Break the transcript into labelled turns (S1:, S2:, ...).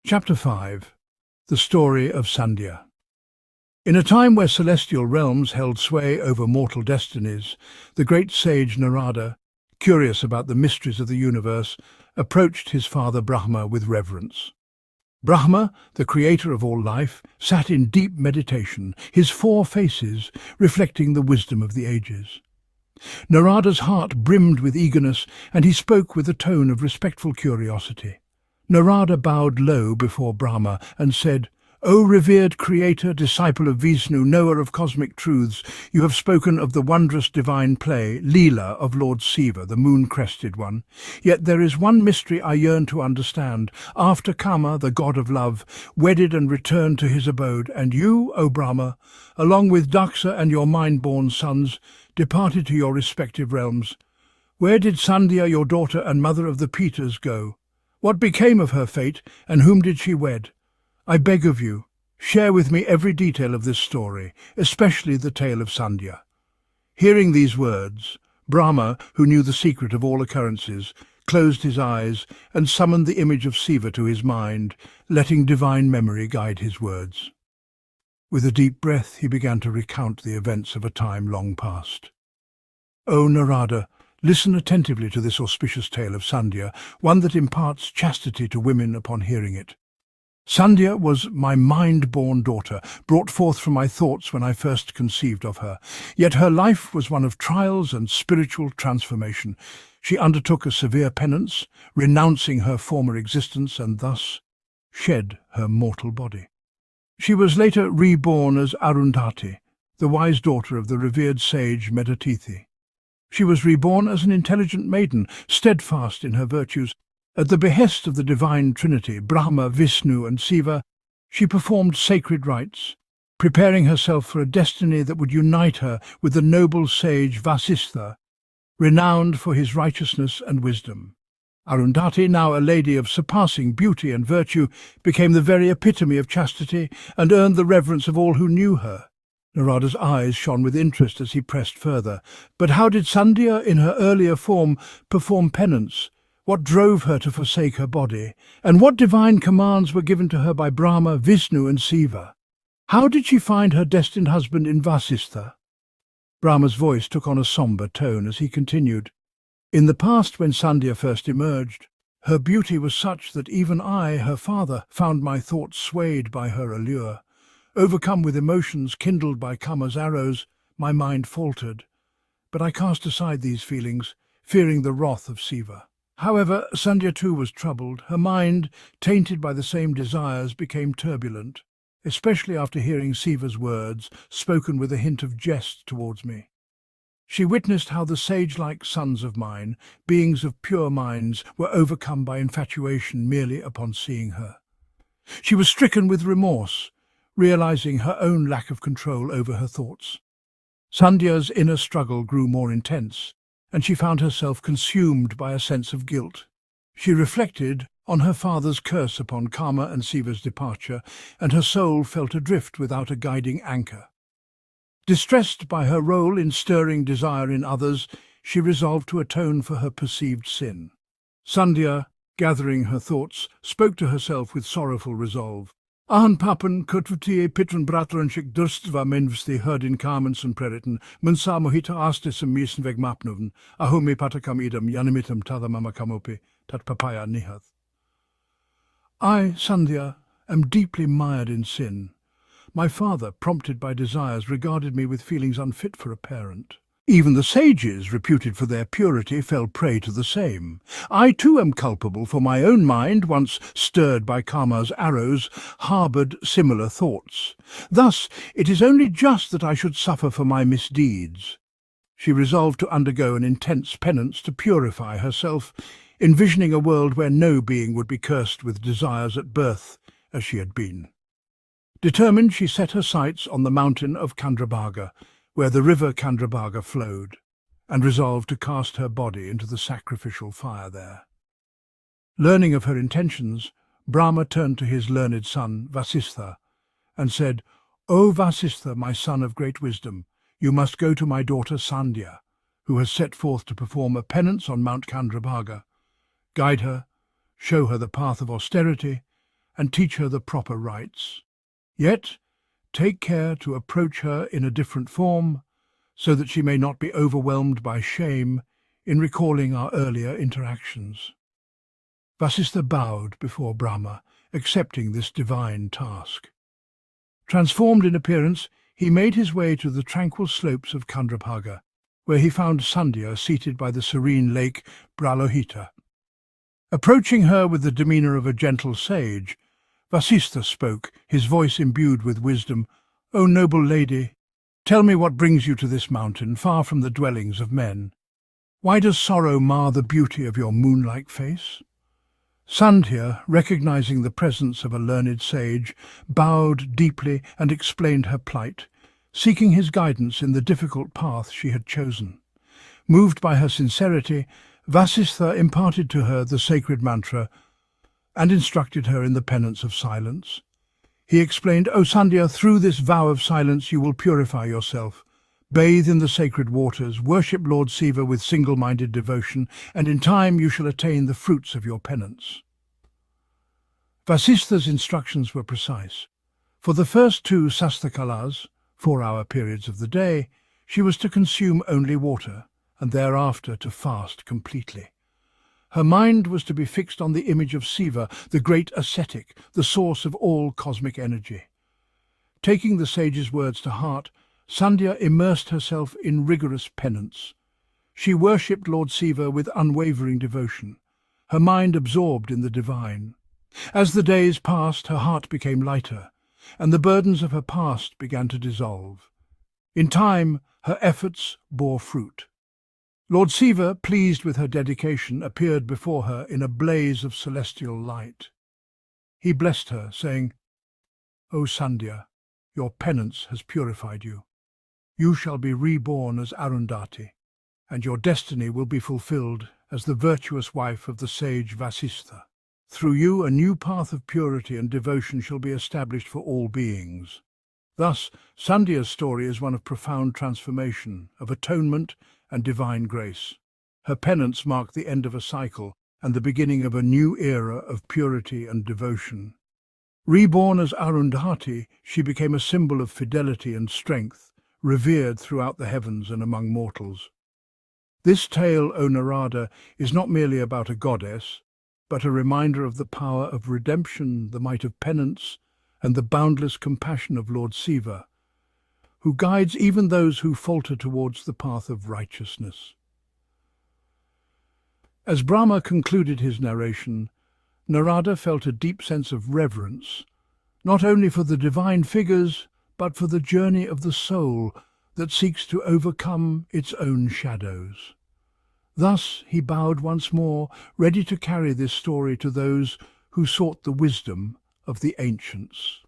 S1: Chapter 5. The Story of Sandhyā. In a time where celestial realms held sway over mortal destinies, the great sage Nārada, curious about the mysteries of the universe, approached his father Brahmā with reverence. Brahmā, the creator of all life, sat in deep meditation, his four faces reflecting the wisdom of the ages. Nārada's heart brimmed with eagerness, and he spoke with a tone of respectful curiosity. Nārada bowed low before Brahmā and said, "O revered creator, disciple of Vishnu, knower of cosmic truths, you have spoken of the wondrous divine play, Leela of Lord Śiva, the moon-crested one. Yet there is one mystery I yearn to understand. After Kāma, the god of love, wedded and returned to his abode, and you, O Brahmā, along with Daksha and your mind-born sons, departed to your respective realms. Where did Sandhyā, your daughter and mother of the Pitas, go? What became of her fate, and whom did she wed? I beg of you, share with me every detail of this story, especially the tale of Sandhyā." Hearing these words, Brahmā, who knew the secret of all occurrences, closed his eyes and summoned the image of Shiva to his mind, letting divine memory guide his words. With a deep breath, he began to recount the events of a time long past. "O Nārada, listen attentively to this auspicious tale of Sandhyā, one that imparts chastity to women upon hearing it. Sandhyā was my mind-born daughter, brought forth from my thoughts when I first conceived of her. Yet her life was one of trials and spiritual transformation. She undertook a severe penance, renouncing her former existence and thus shed her mortal body. She was later reborn as Arundhati, the wise daughter of the revered sage Medatithi. She was reborn as an intelligent maiden, steadfast in her virtues. At the behest of the divine trinity, Brahmā, Vishnu and Shiva, she performed sacred rites, preparing herself for a destiny that would unite her with the noble sage Vasiṣṭha, renowned for his righteousness and wisdom. Arundhati, now a lady of surpassing beauty and virtue, became the very epitome of chastity and earned the reverence of all who knew her. Narada's eyes shone with interest as he pressed further. But how did Sandhyā, in her earlier form, perform penance? What drove her to forsake her body? And what divine commands were given to her by Brahmā, Vishnu and Shiva? How did she find her destined husband in Vasiṣṭha?" Brahma's voice took on a sombre tone as he continued. "In the past, when Sandhyā first emerged, her beauty was such that even I, her father, found my thoughts swayed by her allure. Overcome with emotions kindled by Kāma's arrows, my mind faltered. But I cast aside these feelings, fearing the wrath of Shiva. However, Sandhyā too was troubled. Her mind, tainted by the same desires, became turbulent, especially after hearing Shiva's words, spoken with a hint of jest towards me. She witnessed how the sage-like sons of mine, beings of pure minds, were overcome by infatuation merely upon seeing her. She was stricken with remorse, realizing her own lack of control over her thoughts. Sandhya's inner struggle grew more intense, and she found herself consumed by a sense of guilt. She reflected on her father's curse upon Kāma and Shiva's departure, and her soul felt adrift without a guiding anchor. Distressed by her role in stirring desire in others, she resolved to atone for her perceived sin. Sandhyā, gathering her thoughts, spoke to herself with sorrowful resolve. "Ahan papan kutvutie pitran bratranshik durstva menvsti herdin Kāmansan preritan, munsa mohita astisam misen veg mapnuven, ahumi patakam idam yanimitam tadamamakamopi tat papaya nihath." "I, Sandhyā, am deeply mired in sin. My father, prompted by desires, regarded me with feelings unfit for a parent. Even the sages, reputed for their purity, fell prey to the same. I too am culpable, for my own mind, once stirred by Kāma's arrows, harboured similar thoughts. Thus, it is only just that I should suffer for my misdeeds." She resolved to undergo an intense penance to purify herself, envisioning a world where no being would be cursed with desires at birth, as she had been. Determined, she set her sights on the mountain of Candrabhāga, where the river Candrabhāga flowed, and resolved to cast her body into the sacrificial fire there. Learning of her intentions, Brahmā turned to his learned son, Vasiṣṭha, and said, "O Vasiṣṭha, my son of great wisdom, you must go to my daughter Sandhyā, who has set forth to perform a penance on Mount Candrabhāga. Guide her, show her the path of austerity, and teach her the proper rites. Yet, take care to approach her in a different form, so that she may not be overwhelmed by shame in recalling our earlier interactions." Vasiṣṭha bowed before Brahmā, accepting this divine task. Transformed in appearance, he made his way to the tranquil slopes of Candrabhāga, where he found Sandhyā seated by the serene lake Brahmā. Approaching her with the demeanour of a gentle sage, Vasiṣṭha spoke, his voice imbued with wisdom. "O noble lady, tell me what brings you to this mountain, far from the dwellings of men. Why does sorrow mar the beauty of your moon-like face?" Sandhyā, recognizing the presence of a learned sage, bowed deeply and explained her plight, seeking his guidance in the difficult path she had chosen. Moved by her sincerity, Vasiṣṭha imparted to her the sacred mantra and instructed her in the penance of silence. He explained, "O Sandhyā, through this vow of silence you will purify yourself. Bathe in the sacred waters, worship Lord Śiva with single-minded devotion, and in time you shall attain the fruits of your penance." Vasiṣṭha's instructions were precise. For the first 2 sastakalas, 4-hour periods of the day, she was to consume only water, and thereafter to fast completely. Her mind was to be fixed on the image of Śiva, the great ascetic, the source of all cosmic energy. Taking the sage's words to heart, Sandhyā immersed herself in rigorous penance. She worshipped Lord Śiva with unwavering devotion, her mind absorbed in the divine. As the days passed, her heart became lighter, and the burdens of her past began to dissolve. In time, her efforts bore fruit. Lord Śiva, pleased with her dedication, appeared before her in a blaze of celestial light. He blessed her, saying, "O Sandhyā, your penance has purified you. You shall be reborn as Arundhati, and your destiny will be fulfilled as the virtuous wife of the sage Vasiṣṭha. Through you a new path of purity and devotion shall be established for all beings." Thus, Sandhya's story is one of profound transformation, of atonement and divine grace. Her penance marked the end of a cycle and the beginning of a new era of purity and devotion. Reborn as Arundhati, she became a symbol of fidelity and strength, revered throughout the heavens and among mortals. This tale, O Nārada, is not merely about a goddess, but a reminder of the power of redemption, the might of penance, and the boundless compassion of Lord Śiva, who guides even those who falter towards the path of righteousness. As Brahmā concluded his narration, Nārada felt a deep sense of reverence, not only for the divine figures, but for the journey of the soul that seeks to overcome its own shadows. Thus he bowed once more, ready to carry this story to those who sought the wisdom of the ancients.